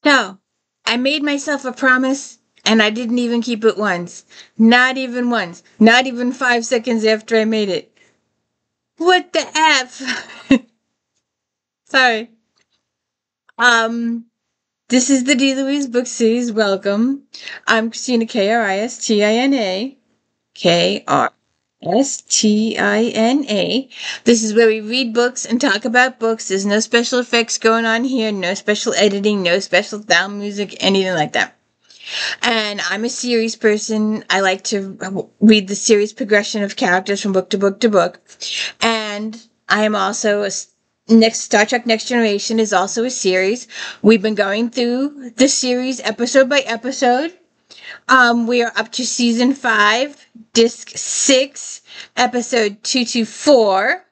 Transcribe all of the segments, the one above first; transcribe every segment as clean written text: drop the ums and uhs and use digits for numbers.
So, I made myself a promise, and I didn't even keep it once. Not even once. Not even 5 seconds after I made it. What the F? Sorry. Um, this is the D. Louise Book Series. Welcome. I'm Christina, Kristina. Kristina. This is where we read books and talk about books. There's no special effects going on here, no special editing, no special sound music, anything like that. And I'm a series person. I like to read the series progression of characters from book to book to book. And I am also Star Trek Next Generation is also a series. We've been going through the series episode by episode. We are up to season 5, disc 6, episode 224.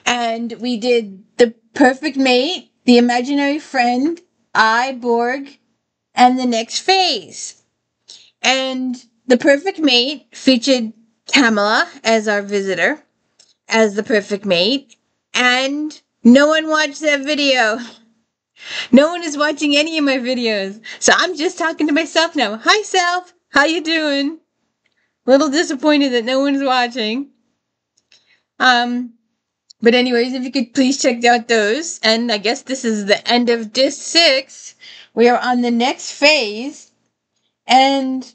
And we did The Perfect Mate, The Imaginary Friend, I, Borg, and The Next Phase. And The Perfect Mate featured Kamala as our visitor, as the perfect mate. And no one watched that video. No one is watching any of my videos. So I'm just talking to myself now. Hi, self. How you doing? A little disappointed that no one's watching. But anyways, if you could please check out those. And I guess this is the end of disc 6. We are on the next phase. And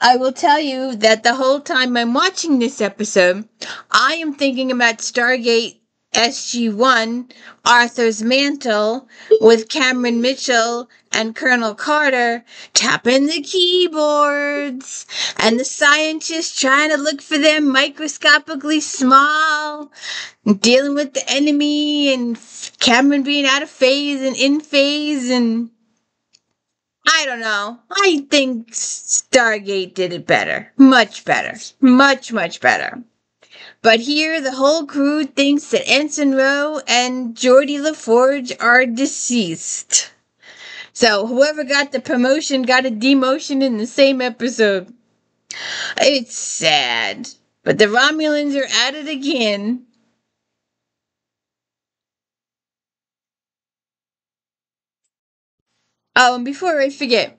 I will tell you that the whole time I'm watching this episode, I am thinking about Stargate SG1, Arthur's Mantle, with Cameron Mitchell and Colonel Carter tapping the keyboards, and the scientists trying to look for them microscopically small, dealing with the enemy, and Cameron being out of phase and in phase, and I don't know. I think Stargate did it better. Much better. Much, much better. But here, the whole crew thinks that Ensign Rowe and Giordi LaForge are deceased. So, whoever got the promotion got a demotion in the same episode. It's sad. But the Romulans are at it again. Oh, and before I forget,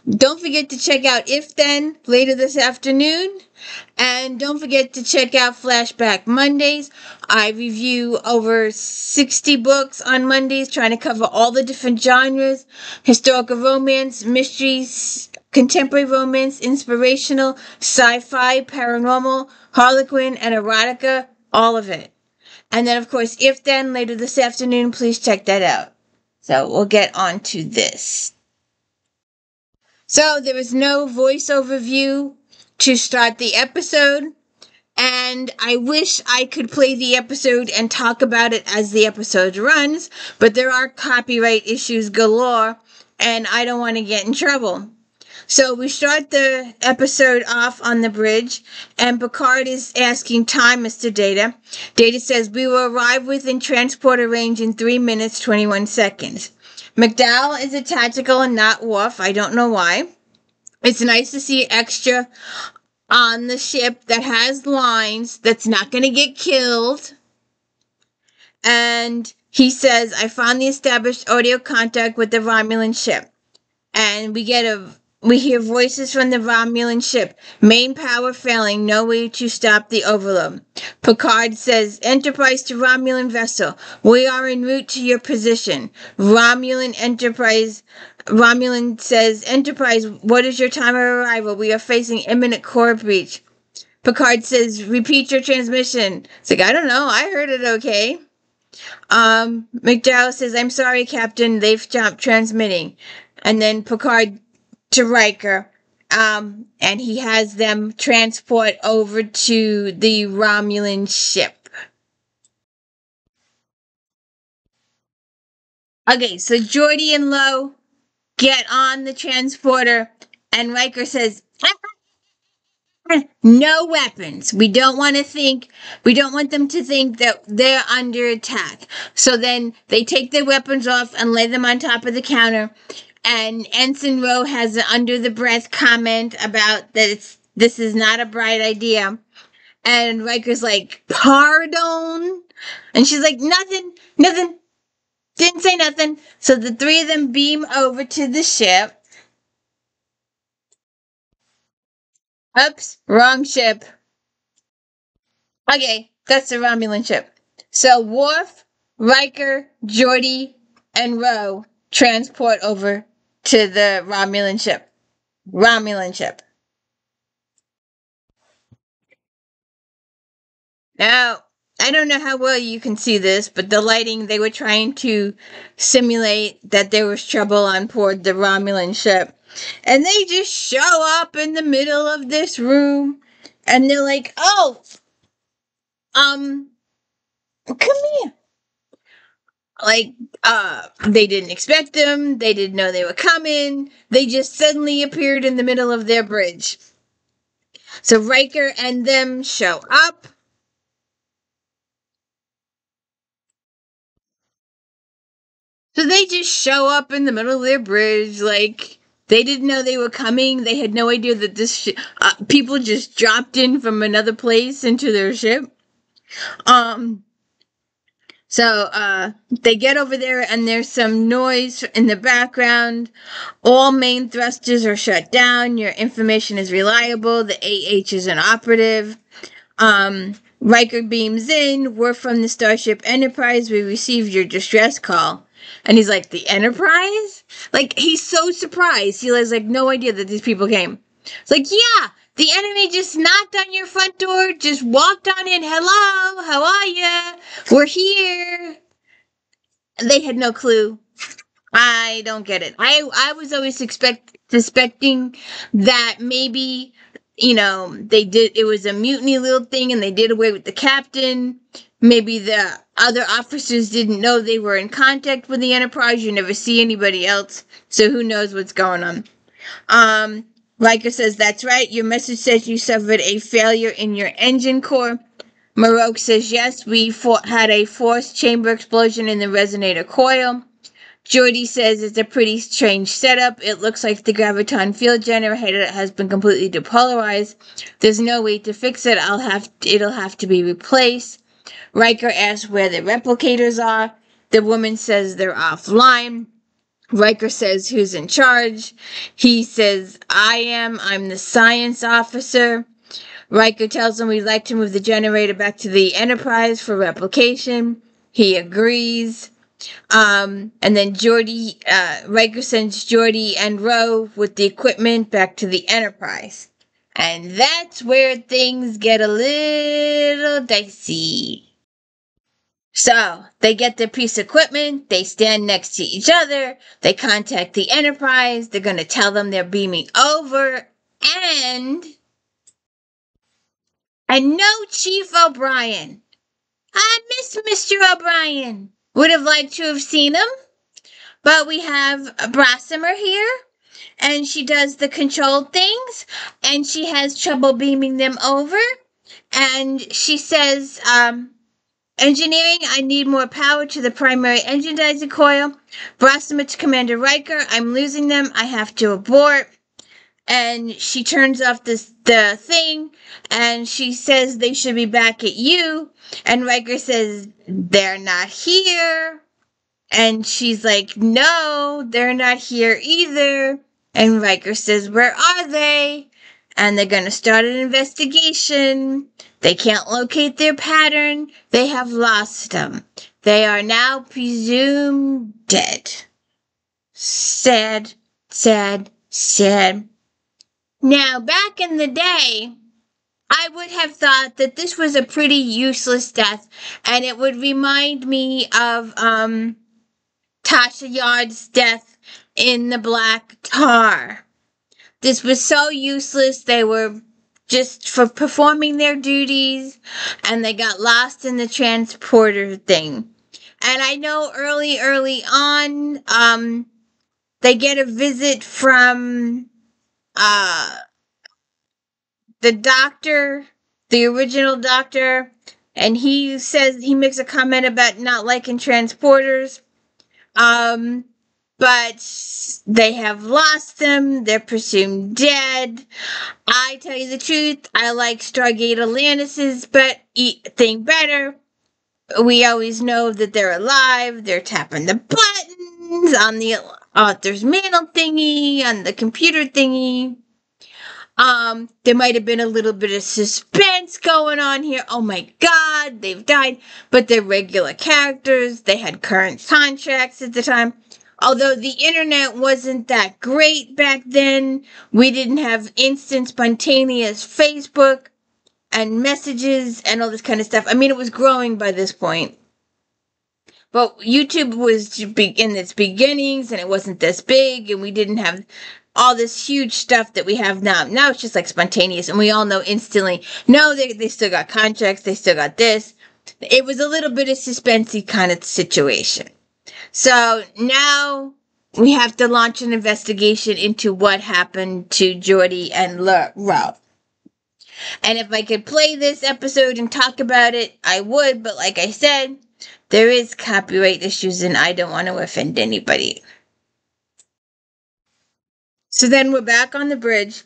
don't forget to check out If Then later this afternoon. And don't forget to check out Flashback Mondays. I review over 60 books on Mondays, trying to cover all the different genres: historical romance, mysteries, contemporary romance, inspirational, sci-fi, paranormal, harlequin, and erotica. All of it. And then, of course, If Then later this afternoon. Please check that out. So we'll get on to this. So there was no voiceover view to start the episode, and I wish I could play the episode and talk about it as the episode runs, but there are copyright issues galore, and I don't want to get in trouble. So we start the episode off on the bridge, and Picard is asking time, Mr. Data. Data says, "We will arrive within transporter range in 3 minutes, 21 seconds. McDowell is a tactical and not Worf. I don't know why. It's nice to see extra on the ship that has lines that's not going to get killed. And he says, "I found the established audio contact with the Romulan ship." And we hear voices from the Romulan ship. "Main power failing. No way to stop the overload." Picard says, "Enterprise to Romulan vessel. We are en route to your position." Romulan says, "Enterprise, what is your time of arrival? We are facing imminent core breach." Picard says, "Repeat your transmission." It's like, I don't know. I heard it okay. McDowell says, "I'm sorry, Captain. They've stopped transmitting." And then Picard to Riker, and he has them transport over to the Romulan ship. Okay, so Giordi and Lowe get on the transporter, and Riker says, "No weapons. We don't want them to think that they're under attack." So then they take their weapons off and lay them on top of the counter. And Ensign Rowe has an under-the-breath comment about that this is not a bright idea. And Riker's like, "Pardon?" And she's like, nothing. Didn't say nothing. So the three of them beam over to the ship. Oops, wrong ship. Okay, that's the Romulan ship. So Worf, Riker, Giordi, and Ro transport over to the Romulan ship. Romulan ship. Now, I don't know how well you can see this, but the lighting, they were trying to simulate that there was trouble on board the Romulan ship. And they just show up in the middle of this room, and they're like, oh, come here. Like, they didn't expect them, they didn't know they were coming, they just suddenly appeared in the middle of their bridge. So Riker and them show up. So they just show up in the middle of their bridge, like they didn't know they were coming. They had no idea that this people just dropped in from another place into their ship. So they get over there, and there's some noise in the background. All main thrusters are shut down. Your information is reliable. The AH is inoperative. Riker beams in. We're from the Starship Enterprise. We received your distress call. And he's like, the Enterprise? Like, he's so surprised. He has, like, no idea that these people came. It's like, yeah, the enemy just knocked on your front door, just walked on in. Hello, how are ya? We're here. They had no clue. I don't get it. I was always suspecting that maybe, it was a mutiny little thing and they did away with the captain. Maybe the other officers didn't know they were in contact with the Enterprise. You never see anybody else, so who knows what's going on. Riker says, that's right, your message says you suffered a failure in your engine core. Marok says, yes, we had a forced chamber explosion in the resonator coil. Giordi says it's a pretty strange setup. It looks like the graviton field generator has been completely depolarized. There's no way to fix it. It'll have to be replaced. Riker asks where the replicators are. The woman says they're offline. Riker says who's in charge. He says, I'm the science officer. Riker tells him we'd like to move the generator back to the Enterprise for replication. He agrees. And then Riker sends Giordi and Ro with the equipment back to the Enterprise. And that's where things get a little dicey. So, they get their piece of equipment, they stand next to each other, they contact the Enterprise, they're going to tell them they're beaming over, and no Chief O'Brien. I miss Mr. O'Brien. Would have liked to have seen him, but we have Brasimer here, and she does the control things, and she has trouble beaming them over, and she says, engineering, I need more power to the primary energizer coil. Brasimer to Commander Riker, I'm losing them, I have to abort. And she turns off the thing, and she says they should be back at you. And Riker says, they're not here. And she's like, no, they're not here either. And Riker says, where are they? And they're going to start an investigation. They can't locate their pattern. They have lost them. They are now presumed dead. Sad, sad, sad. Now, back in the day, I would have thought that this was a pretty useless death, and it would remind me of Tasha Yard's death in the Black Tar. This was so useless. They were just for performing their duties, and they got lost in the transporter thing. And I know early on, they get a visit from the doctor, the original doctor, and he says he makes a comment about not liking transporters. But they have lost them. They're presumed dead. I tell you the truth, I like Stargate Atlantis' thing better. We always know that they're alive. They're tapping the buttons on the author's mantle thingy, on the computer thingy. There might have been a little bit of suspense going on here. Oh my God, they've died. But they're regular characters. They had current contracts at the time. Although the internet wasn't that great back then, we didn't have instant spontaneous Facebook and messages and all this kind of stuff. I mean, it was growing by this point. But YouTube was in its beginnings and it wasn't this big and we didn't have all this huge stuff that we have now. Now it's just like spontaneous and we all know instantly, no, they still got contracts, they still got this. It was a little bit of suspensey kind of situation. So now we have to launch an investigation into what happened to Giordi and Ralph. And if I could play this episode and talk about it, I would, but like I said, there is copyright issues and I don't want to offend anybody. So then we're back on the bridge.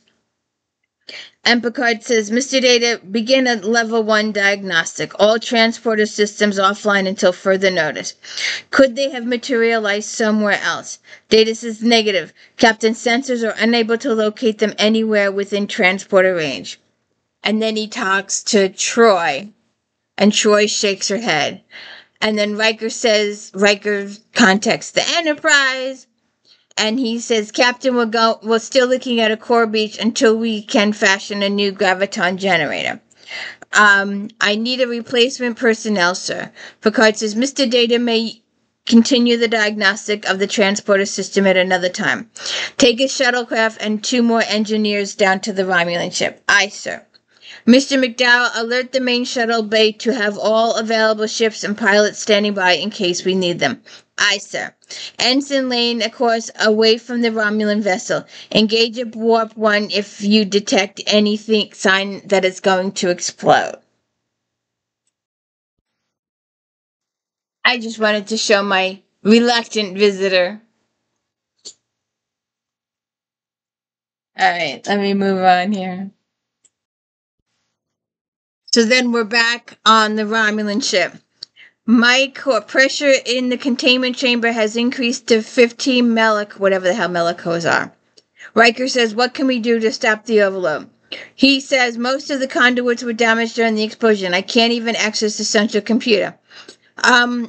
And Picard says, Mr. Data, begin a level 1 diagnostic. All transporter systems offline until further notice. Could they have materialized somewhere else? Data says negative. Captain sensors are unable to locate them anywhere within transporter range. And then he talks to Troy. And Troy shakes her head. And then Riker contacts the Enterprise. And he says, Captain, we're still looking at a core breach until we can fashion a new graviton generator. I need a replacement personnel, sir. Picard says, Mr. Data may continue the diagnostic of the transporter system at another time. Take a shuttlecraft and 2 more engineers down to the Romulan ship. Aye, sir. Mr. McDowell, alert the main shuttle bay to have all available ships and pilots standing by in case we need them. Aye, sir. Ensign Lane, of course, away from the Romulan vessel. Engage at warp 1 if you detect anything sign that it's going to explode. I just wanted to show my reluctant visitor. Alright, let me move on here. So then we're back on the Romulan ship. Pressure in the containment chamber has increased to 15 Melek, whatever the hell Melekos are. Riker says, what can we do to stop the overload? He says, most of the conduits were damaged during the explosion. I can't even access the central computer.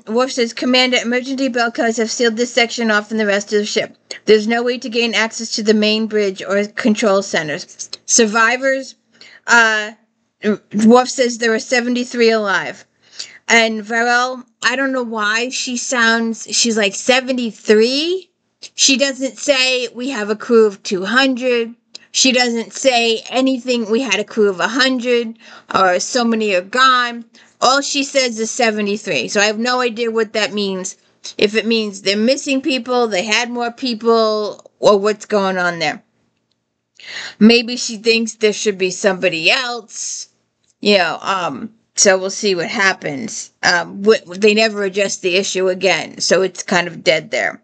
Worf says, Commander, emergency bell codes have sealed this section off from the rest of the ship. There's no way to gain access to the main bridge or control centers. Survivors, Worf says there are 73 alive. And Varel, I don't know why she's like 73. She doesn't say we have a crew of 200. She doesn't say anything, we had a crew of 100 or so many are gone. All she says is 73. So I have no idea what that means. If it means they're missing people, they had more people, or what's going on there. Maybe she thinks there should be somebody else. So we'll see what happens. They never address the issue again, so it's kind of dead there.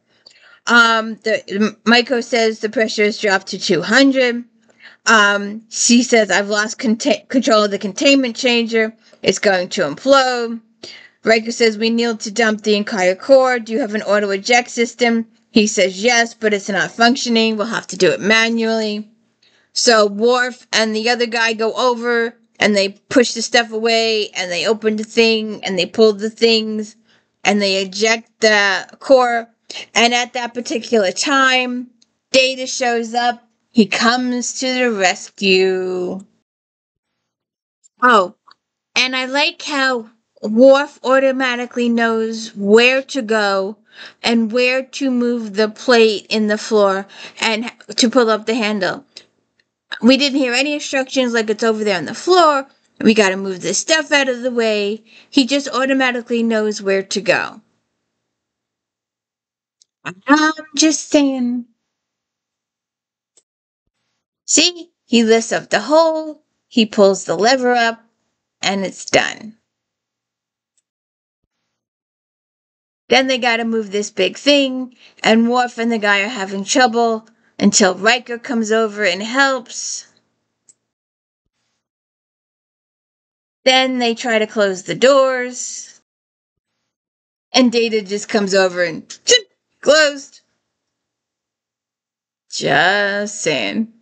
Maiko says the pressure has dropped to 200. She says, I've lost control of the containment changer. It's going to implode. Riker says, we need to dump the entire core. Do you have an auto eject system? He says, yes, but it's not functioning. We'll have to do it manually. So Worf and the other guy go over and they push the stuff away and they open the thing and they pull the things and they eject the core. And at that particular time, Data shows up. He comes to the rescue. Oh, and I like how Worf automatically knows where to go and where to move the plate in the floor and to pull up the handle. We didn't hear any instructions like it's over there on the floor. We got to move this stuff out of the way. He just automatically knows where to go. I'm just saying. See, he lifts up the hole, he pulls the lever up, and it's done. Then they gotta move this big thing, and Worf and the guy are having trouble until Riker comes over and helps. Then they try to close the doors. And Data just comes over and closed. Just saying.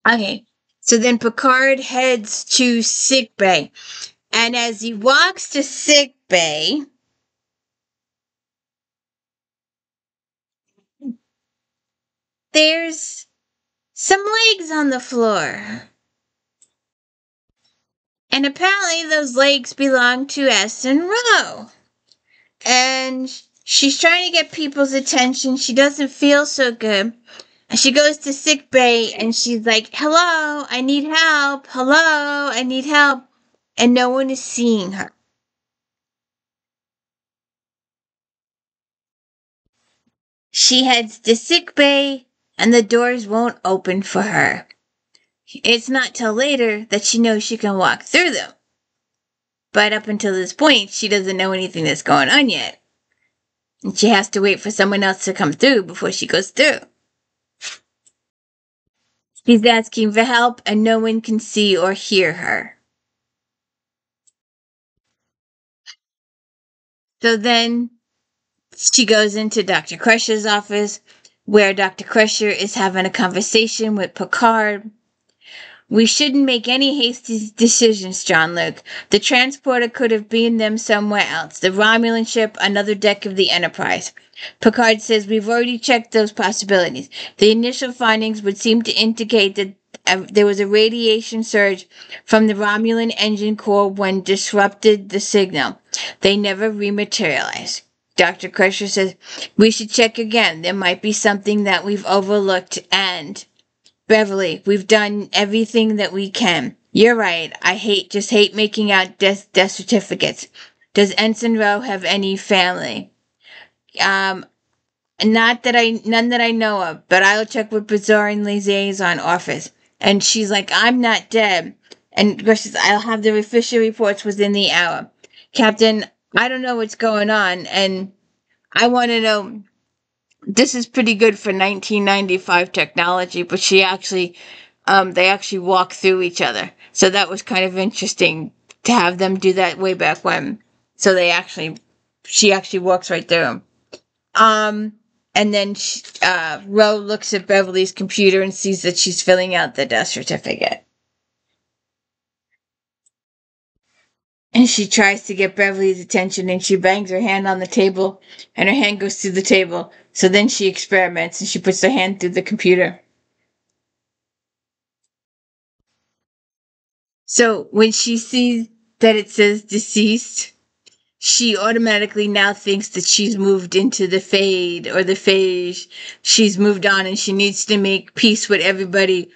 Okay. So then Picard heads to sick bay. And as he walks to sick bay, there's some legs on the floor. And apparently those legs belong to S and Row. And she's trying to get people's attention. She doesn't feel so good. And she goes to sick bay and she's like, hello, I need help. Hello, I need help. And no one is seeing her. She heads to sick bay and the doors won't open for her. It's not till later that she knows she can walk through them. But up until this point, she doesn't know anything that's going on yet. And she has to wait for someone else to come through before she goes through. She's asking for help and no one can see or hear her. So then she goes into Dr. Crusher's office, where Dr. Crusher is having a conversation with Picard. We shouldn't make any hasty decisions, John Luke. The transporter could have beamed them somewhere else. The Romulan ship, another deck of the Enterprise. Picard says we've already checked those possibilities. The initial findings would seem to indicate that there was a radiation surge from the Romulan engine core when disrupted the signal. They never rematerialized. Dr. Crusher says, we should check again. There might be something that we've overlooked. And Beverly, we've done everything that we can. You're right. I just hate making out death certificates. Does Ensign Rowe have any family? None that I know of, but I'll check with Bazoran Liaison Office. And she's like, I'm not dead. And says, I'll have the official reports within the hour. Captain, I don't know what's going on, and I want to know. This is pretty good for 1995 technology, but they actually walk through each other. So that was kind of interesting to have them do that way back when. So she actually walks right through him. And then Ro looks at Beverly's computer and sees that she's filling out the death certificate. And she tries to get Beverly's attention and she bangs her hand on the table and her hand goes through the table. So then she experiments and she puts her hand through the computer. So when she sees that it says deceased, she automatically now thinks that she's moved into the fade or the phage. She's moved on and she needs to make peace with everybody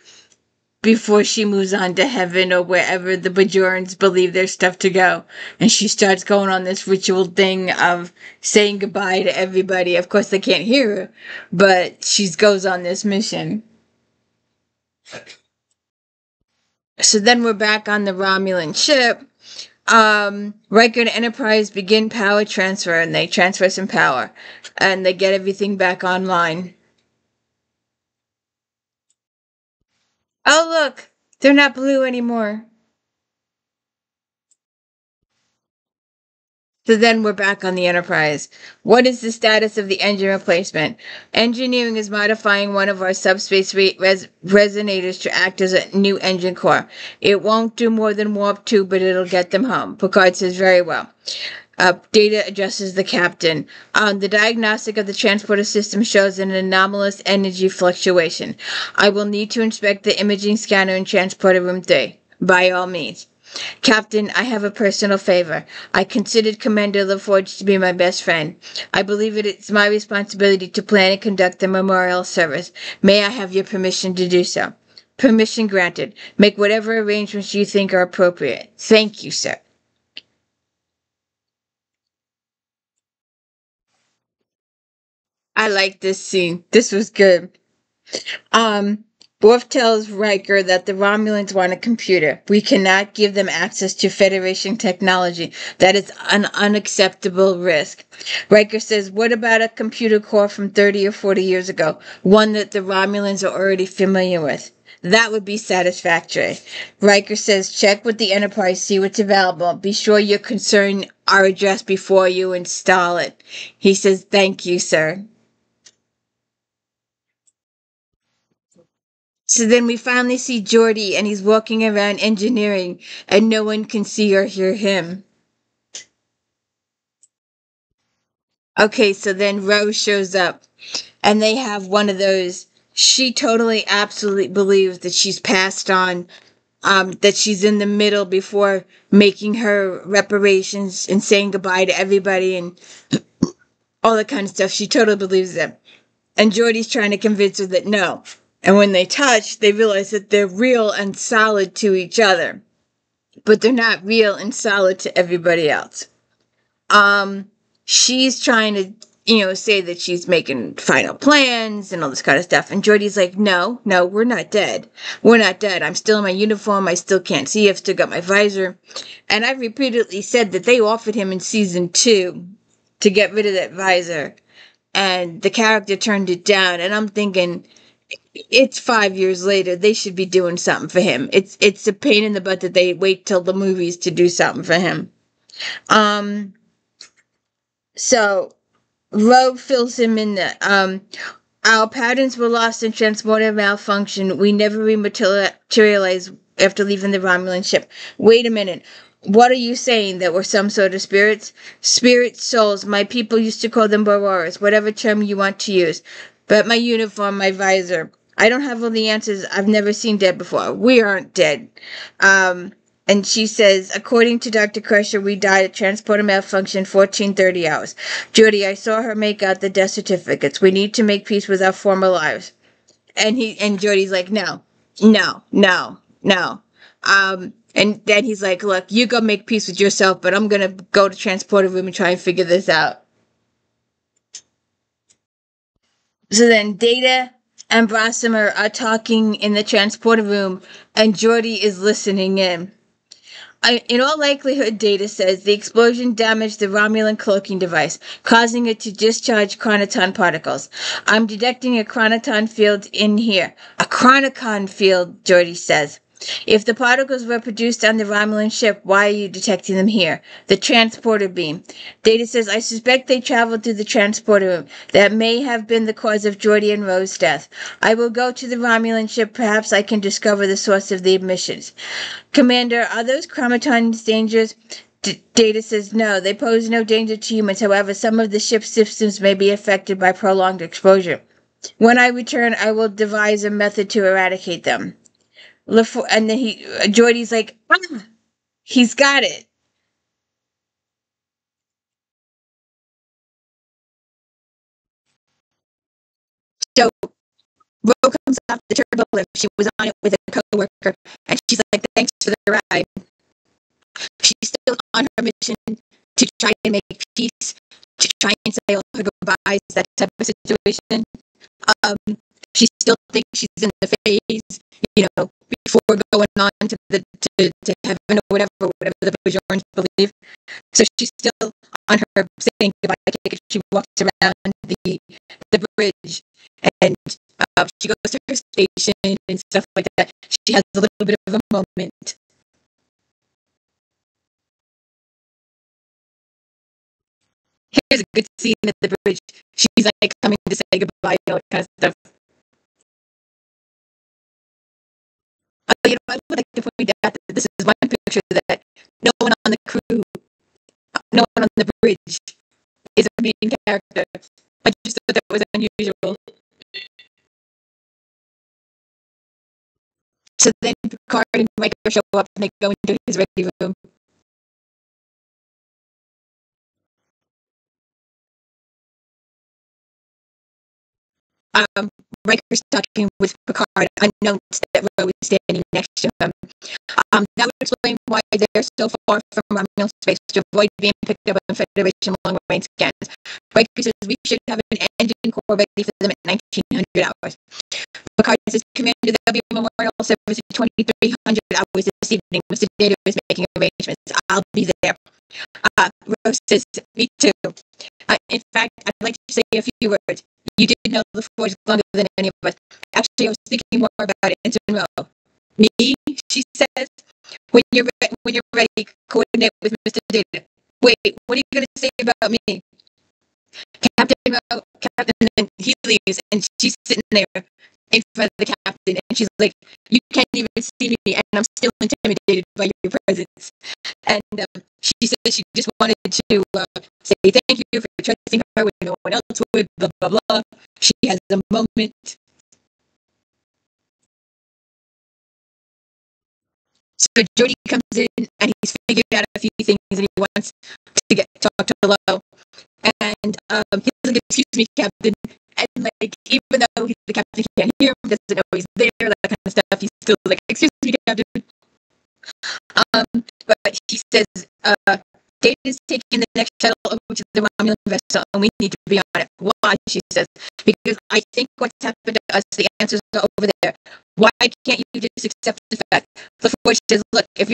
before she moves on to heaven or wherever the Bajorans believe their stuff to go. And she starts going on this ritual thing of saying goodbye to everybody. Of course, they can't hear her, but she goes on this mission. So then we're back on the Romulan ship. Riker and Enterprise begin power transfer, and they transfer some power, and they get everything back online. Oh, look! They're not blue anymore. So then we're back on the Enterprise. What is the status of the engine replacement? Engineering is modifying one of our subspace resonators to act as a new engine core. It won't do more than warp 2, but it'll get them home. Picard says very well. Data addresses the captain. The diagnostic of the transporter system shows an anomalous energy fluctuation. I will need to inspect the imaging scanner in transporter room 3. By all means. Captain, I have a personal favor. I considered Commander LaForge to be my best friend. I believe it is my responsibility to plan and conduct the memorial service. May I have your permission to do so? Permission granted. Make whatever arrangements you think are appropriate. Thank you, sir. I like this scene. This was good. Worf tells Riker that the Romulans want a computer. We cannot give them access to Federation technology. That is an unacceptable risk. Riker says, what about a computer core from 30 or 40 years ago? One that the Romulans are already familiar with. That would be satisfactory. Riker says, check with the Enterprise, see what's available. Be sure your concerns are addressed before you install it. He says, thank you, sir. So then we finally see Giordi, and he's walking around engineering, and no one can see or hear him. Okay, so then Rose shows up, and they have one of those. She totally, absolutely believes that she's passed on, that she's in the middle before making her reparations and saying goodbye to everybody and all that kind of stuff. She totally believes them. And Giordi's trying to convince her that no. And when they touch, they realize that they're real and solid to each other. But they're not real and solid to everybody else. She's trying to, say that she's making final plans and all this kind of stuff. And Giordi's like, no, we're not dead. We're not dead. I'm still in my uniform. I still can't see. I've still got my visor. And I've repeatedly said that they offered him in season 2 to get rid of that visor. And the character turned it down. And I'm thinking, it's 5 years later. They should be doing something for him. It's a pain in the butt that they wait till the movies to do something for him. So Rogue fills him in that our patterns were lost in transporter malfunction. We never rematerialized after leaving the Romulan ship. Wait a minute. What are you saying? That we're some sort of spirits? Spirit souls. My people used to call them Bororas, whatever term you want to use. But my uniform, my visor. I don't have all the answers. I've never seen dead before. We aren't dead. And she says, according to Dr. Crusher, we died at transporter malfunction 1430 hours. Giordi, I saw her make out the death certificates. We need to make peace with our former lives. And Giordi's like, no. And then he's like, look, you go make peace with yourself, but I'm going to go to transporter room and try and figure this out. So then Data and Brosimer are talking in the transporter room, and Giordi is listening in. In all likelihood, Data says, the explosion damaged the Romulan cloaking device, causing it to discharge chronoton particles. I'm detecting a chronoton field in here. A chronoton field, Giordi says. If the particles were produced on the Romulan ship, why are you detecting them here? The transporter beam. Data says, I suspect they traveled through the transporter room. That may have been the cause of Giordi and Rose's death. I will go to the Romulan ship. Perhaps I can discover the source of the emissions. Commander, are those chromatons dangerous? Data says, no, they pose no danger to humans. However, some of the ship's systems may be affected by prolonged exposure. When I return, I will devise a method to eradicate them. And then Giordi's like, he's got it. So Ro comes off the turbo lift. She was on it with a coworker, and she's like, thanks for the ride. She's still on her mission to try and make peace, to try and say all her goodbyes, that type of situation. She still thinks she's in the phase, before going on to heaven or whatever the Bajorans believe. So she's still on her saying goodbye ticket. She walks around the bridge, and she goes to her station and stuff like that. She has a little bit of a moment. Here's a good scene at the bridge. She's like coming to say goodbye, all that kind of stuff. I would like to point out that this is one picture that no one on the crew, no one on the bridge is a main character. I just thought that was unusual. So then Picard and Riker show up and they go into his ready room. Riker's talking with Picard, unknown that Ro is standing next to him. That would explain why they're so far from Romulan space to avoid being picked up on Federation long-range scans. Riker says we should have an engine core ready for them at 1900 hours. Picard says, Commander, there'll be a memorial service at 2300 hours this evening. Mr. Data is making arrangements. I'll be there. Rose says, me too. In fact, I'd like to say a few words. You did know the forge longer than any of us. Actually, I was thinking more about it in Monroe. Me, she says, when you're ready, coordinate with Mr. Data. Wait, what are you going to say about me? Captain, and he leaves, and she's sitting there in front of the captain, and she's like, "You can't even see me, and I'm still intimidated by your presence." And she said she just wanted to say thank you for trusting her when no one else would. Blah blah blah. She has a moment. So Giordi comes in, and he's figured out a few things, and he wants to talk to Lo. And he's like, "Excuse me, Captain." And like, even though the captain can't hear him, doesn't know he's there, that kind of stuff, he's still like, "Excuse me, Captain." But she says, Data is taking the next shuttle over to the Romulan vessel, and we need to be on it. Why? She says, because I think what's happened to us, the answers are over there. Why can't you just accept the fact? LaForge says, look, if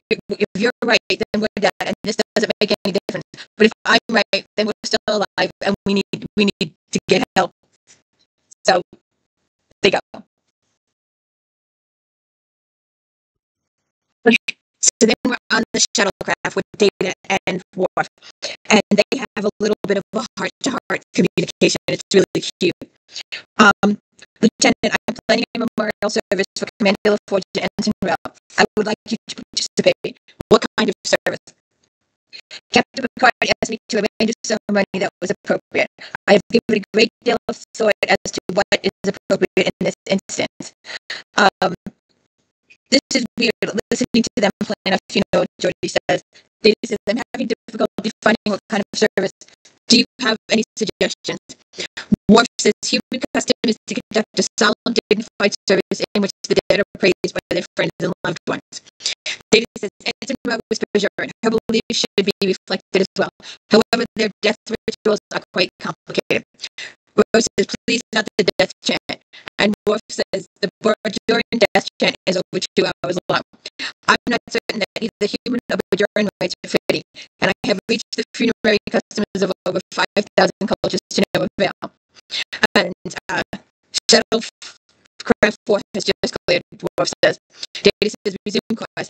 you're right, then we're dead, and this doesn't make any difference. But if I'm right, then we're still alive, and we need to get help. So they go. So then we're on the shuttlecraft with Data and Worf, and they have a little bit of a heart-to-heart communication. It's really cute. Lieutenant, I'm planning a memorial service for Commander LaForge and Ensign Rel. I would like you to participate. What kind of service? Captain Picard asked me to arrange a ceremony that was appropriate. I have given a great deal of thought as to what is appropriate in this instance. This is weird, listening to them plan a funeral, Giordi says. Data says, I'm having difficulty finding what kind of service. Do you have any suggestions? Worf says, human custom is to conduct a solemn, dignified service in which the dead are praised by their friends and loved ones. Data says, Ensign Rel whispers urine. Her beliefs should be reflected as well. However, their death rituals are quite complicated. Rose says, please not the death chant. And Worf says, the Bajoran death chant is over 2 hours long. I'm not certain that either human or Bajoran rites are fitting, and I have reached the funerary customs of over 5,000 cultures to no avail. And Shuttlecraft 4 has just cleared, Worf says. Data says, resume course.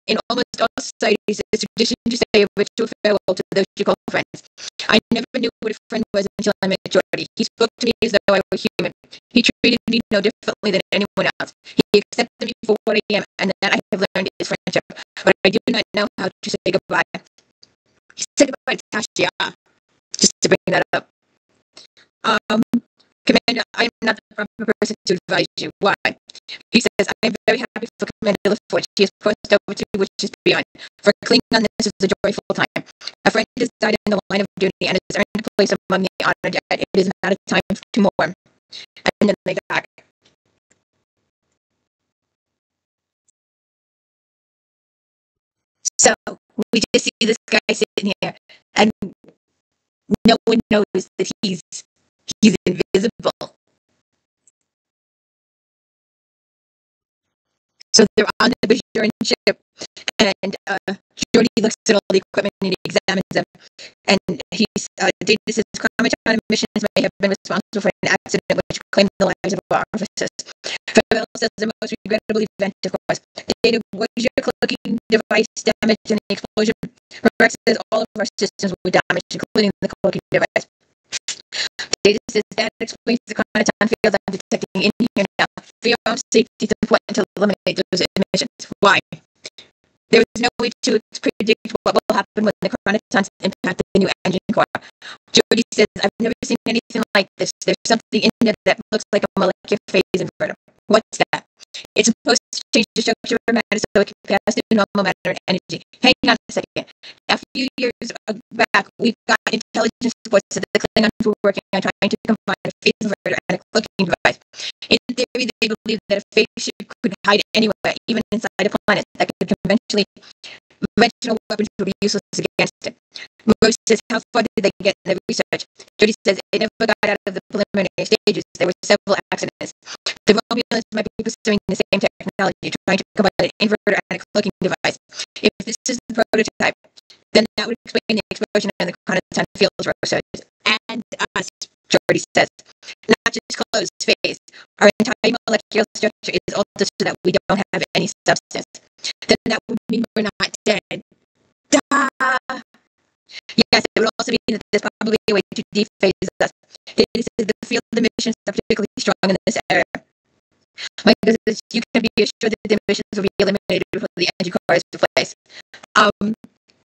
In almost all societies, it's a tradition to say a ritual farewell to those you call friends. I never knew what a friend was until I met Giordi. He spoke to me as though I were human. He treated me no differently than anyone else. He accepted me for what I am, and that I have learned is friendship. But I do not know how to say goodbye. He said goodbye to Tasha, just to bring that up. Commander, I am not the proper person to advise you. Why? He says, I am very happy for Commander LaForge. He has crossed over to which is beyond. For Klingon, this is a joyful time. A friend has died in the line of duty and has earned a place among the honored dead. It is not a time to mourn. And then they go back. So, we just see this guy sitting here, and no one knows that he's invisible. So they're on the Bajoran ship, and Giordi looks at all the equipment and he examines them. And he's Data says Chromaton missions may have been responsible for an accident which claimed the lives of our officers. Farewell says the most regrettable event, of course. Data, was your cloaking device damaged in the explosion? Rex says all of our systems were damaged, including the cloaking device. Data says that explains the Chromaton field I'm detecting in here now. For your own safety, it's important to eliminate those emissions. Why? There is no way to predict what will happen when the chronotons impact the new engine core. Giordi says, I've never seen anything like this. There's something in there that looks like a molecular phase inverter. What's that? It's supposed to change the structure of matter so it can pass through normal matter and energy. Hang on a second. A few years back, we've got intelligence reports that the Klingons were working on trying to combine a phase inverter and a cloaking device. In theory, they believe that a phase ship could hide anywhere, even inside a planet, that could conventional weapons would be useless against it. Rose says, how far did they get in the research? Giordi says, it never got out of the preliminary stages. There were several accidents. The Romulans might be pursuing the same technology, trying to combine an inverter and a cloaking device. If this is the prototype, then that would explain the explosion and the clandestine fields rows. And as Giordi says, not just closed space. Our entire molecular structure is altered so that we don't have any substance. Then that would mean we're not dead. Duh! Yes, it would also mean that there's probably a way to dephase us. The field emissions are particularly strong in this area. My goodness, you can be assured that the emissions will be eliminated before the engine car is replaced.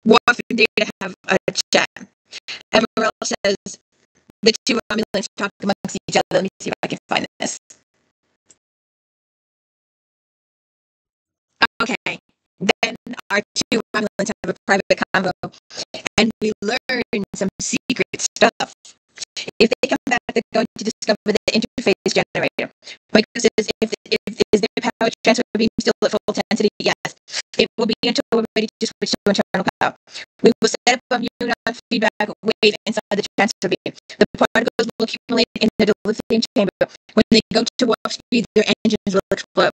Worf and Data have a chat. Emerald says the two Romulans talk amongst each other. Let me see if I can find this. Okay, then our two Romulans have a private convo, and we learn some secret stuff. If they come back, they're going to discover the interface generator. My question is, is their power transfer beam still at full intensity? Yes. It will be until we're ready to switch to internal power. We will set up a muon feedback wave inside the transfer beam. The particles will accumulate in the lithium chamber. When they go to warp speed, their engines will explode.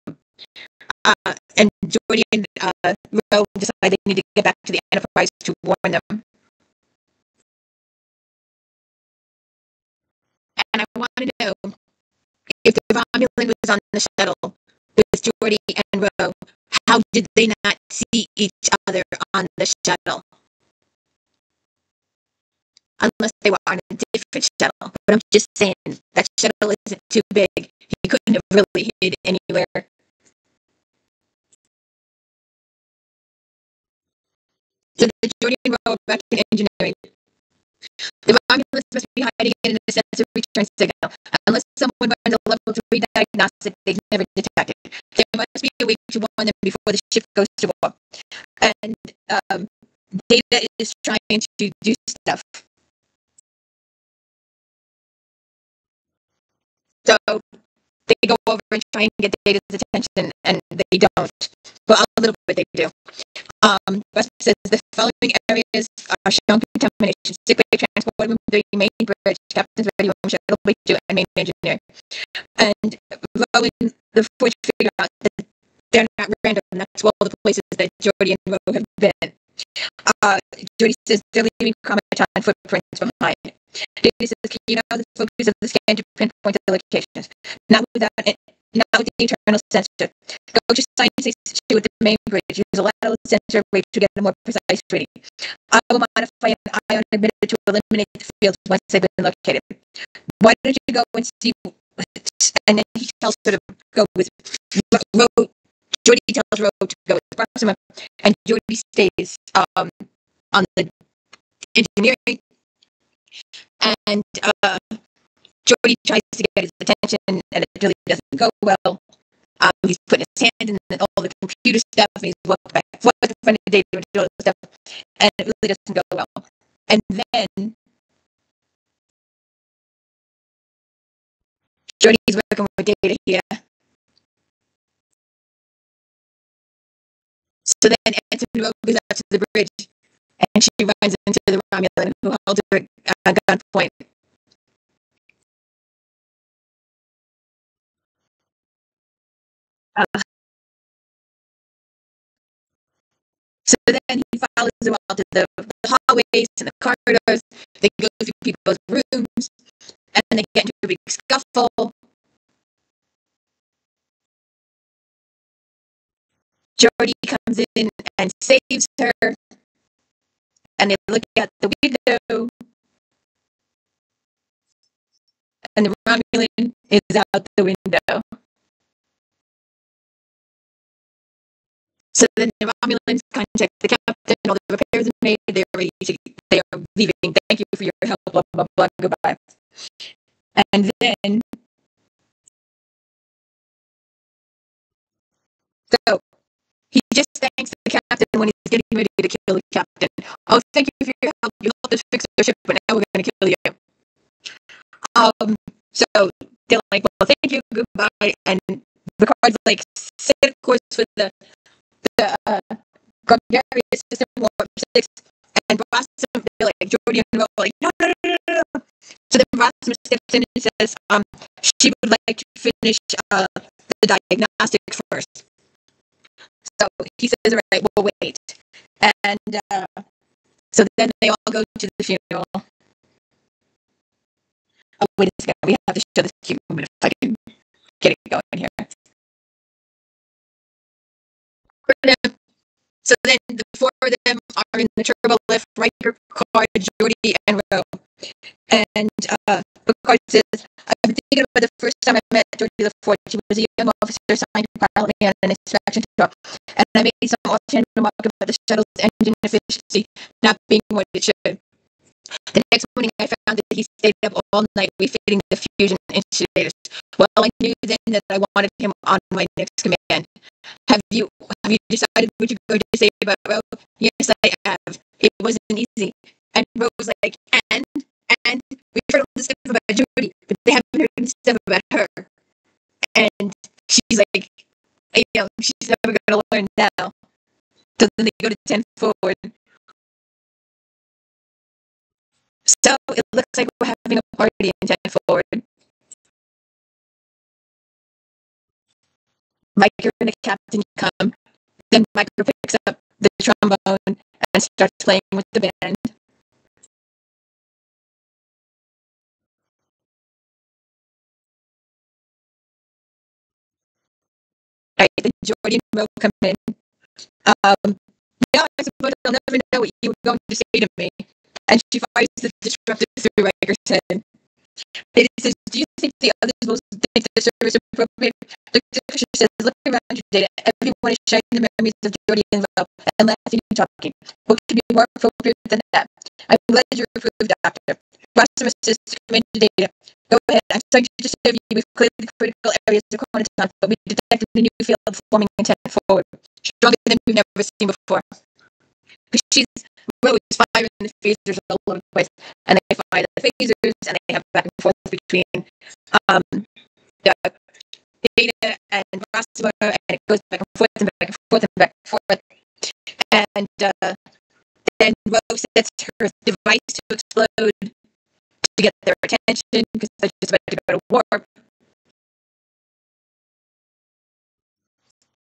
And Giordi and Ro decide they need to get back to the Enterprise to warn them. And I want to know if the Romulan was on the shuttle with Giordi and Ro, how did they not see each other on the shuttle? Unless they were on a different shuttle. But I'm just saying, that shuttle isn't too big. He couldn't have really hid anywhere. So the Giordi and Ro are back in engineering. The Romulans must be hiding in a sensor return signal. Unless someone runs a level 3 diagnostic they've never detected. There must be a way to warn them before the ship goes to war. And Data is trying to do stuff. So they go over and try and get Data's attention, and they don't. Well, a little bit they do. West says the following areas are shown contamination: sick bay, transport room 3, main bridge, captain's ready room, shuttle bay 2, and main engineer. And Ro and the Forge figure out that they're not random. That's all the places that Giordi and Ro have been. Giordi says they're leaving chromaton footprints behind. Data says, can you know the focus of the scan to pinpoint the locations? Not with the internal sensor. Go to Science 62 with the main bridge. Use a lateral sensor rate to get a more precise reading. I will modify an ion emitter to eliminate the fields once they've been located. Why don't you go and see? And then he tells her to go with Ro. Giordi tells Ro to go with Proxima, and Giordi stays on the engineering. And Giordi tries to get his attention, and it really doesn't go well. He's putting his hand in all the computer stuff, and he's walking back and forth in front of Data and all this stuff, and it really doesn't go well. And then Giordi's working with Data here. So then Anson Ro goes out to the bridge, and she runs into the Romulan, who holds her at gunpoint. So then he follows her out to the hallways and the corridors. They go through people's rooms, and then they get into a big scuffle. Giordi comes in and saves her, and they look out the window, and the Romulan is out the window. So then the Romulans contact the captain, all the repairs are made, they are leaving. Thank you for your help, blah, blah, blah, goodbye. And then, so, he just thanks the captain when he's getting ready to kill the captain. Oh, thank you for your help. You helped us fix our ship, but now we're going to kill you. So they're like, well, thank you, goodbye. And Picard's like, set a course for the gregarious system warp 6. And Rossum, they're like, Giordi and Ro like, no. So then Rossum steps in and says, she would like to finish the diagnostics first. So he says, all right, we'll wait. And So then they all go to the funeral. Oh, wait a second. We have to show this cute moment if I can get it going here. So then the four of them are in the turbo lift, Riker, Picard, Giordi, and Ro. And Picard says, I've been thinking about the first time I met Giordi LaForge. He was a young officer assigned to pilot me on an inspection tour. And I made some offhand remark about the shuttle's engine efficiency not being what it should. The next morning, I found that he stayed up all night refitting the fusion insulators. Well, I knew then that I wanted him on my next command. Have you decided what you're going to say about Ro? Yes, I have. It wasn't easy. And Ro was like, and we've heard all this stuff about Giordi, but they haven't heard any stuff about her. And she's like, she's never going to learn now. So then they go to 10 forward. So it looks like we're having a party in 10 forward. Micro and the captain come. Then Micro picks up the trombone and starts playing with the band. Right, the Giordi and Ro come in. Now I suppose I'll never know what you were going to say to me. And she fires the disruptor through Riker's head. It says, do you think the others will think the service appropriate? Dr. Fisher says, look around your data. Everyone is sharing the memories of Giordi and Ro and laughing and talking. What could be more appropriate than that? I'm glad you approved, Doctor. Rossum says to come into data. Go ahead. I'm starting to serve you with clear the critical areas of quantum, but we detected a new field forming in 10 forward. Stronger than we've never seen before. Because Ro is firing the phasers all over the place, and they fire the phasers, and they have back and forth between the data and Rossum, and it goes back and forth and back and forth and back and forth. And then Ro sets her device to explode to get their attention because they're just about to go to warp.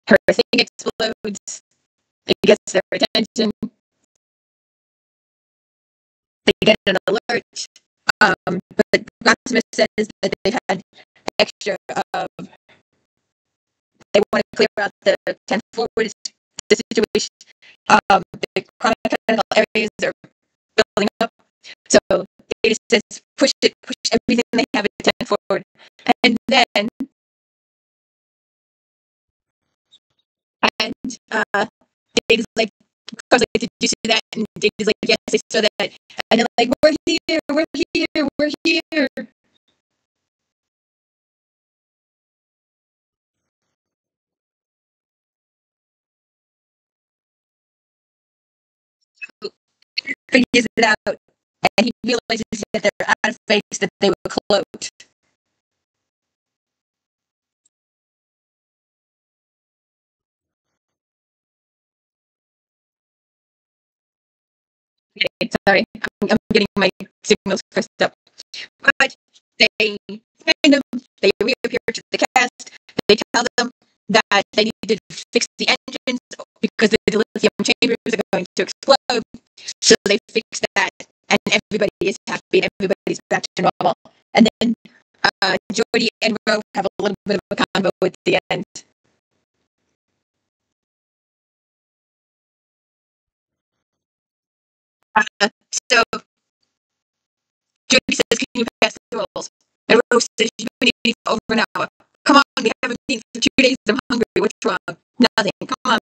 Her thing explodes. It gets their attention. They get an alert. But Rossum says that they've had extra. They want to clear out the 10 forward the situation. The chronic areas are building up. So data says push everything they have at 10 forward. And then data's like, Car's like, did you see that? And data's like, yes, I saw that. And they're like, we're here. Figures it out, and he realizes that they're out of space, that they were cloaked. Okay, sorry, I'm getting my signals crossed up. But they find them, they reappear to the cast, they tell them that they need to fix the engines because the lithium chambers are going to explode. So they fix that, and everybody is happy, and everybody's back to normal. And then Giordi and Ro have a little bit of a combo at the end. So Giordi says, can you pass the rolls? And Ro says, you've been eating for over an hour. Come on, we haven't eaten for 2 days. I'm hungry. What's wrong? Nothing. Come on.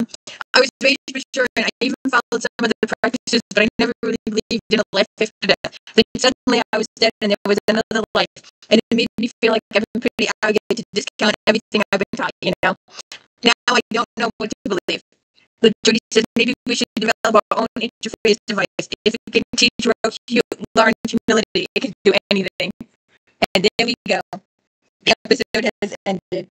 I was raised mature, and I even followed some of the practices, but I never really believed in a life after death. Then suddenly I was dead, and there was another life, and it made me feel like I've been pretty arrogant to discount everything I've been taught, Now I don't know what to believe. But Giordi says maybe we should develop our own interface device. If we can teach learn humility, it can do anything. And there we go. The episode has ended.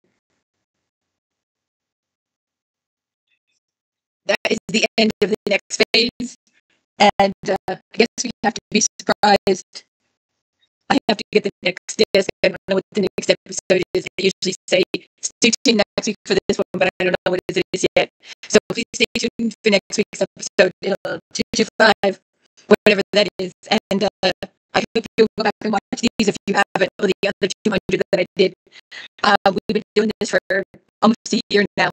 That is the end of the next phase. And I guess we have to be surprised. I have to get the next disc. I don't know what the next episode is. They usually say, stay tuned next week for this one, but I don't know what it is yet. So please stay tuned for next week's episode. 225. whatever that is. And I hope you'll go back and watch these if you haven't, or the other 200 that I did. We've been doing this for almost a year now.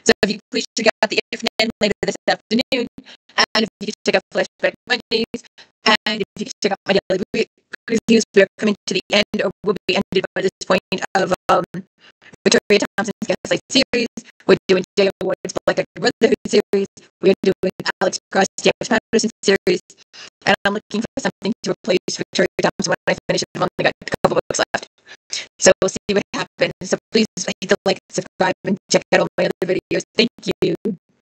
So if you please check out the If Then later this afternoon, and if you could check out Flashback Mondays, and if you could check out my daily reviews, we are coming to the end, or will be ended by this point, of Victoria Thompson's Gaslight series. We're doing J. Ward's Black Brotherhood series. We're doing Alex Cross James Patterson series. And I'm looking for something to replace Victoria Thompson when I finish it. I've only got a couple books left. So we'll see what happens. So please hit the like, subscribe, and check out all my other videos. Thank you.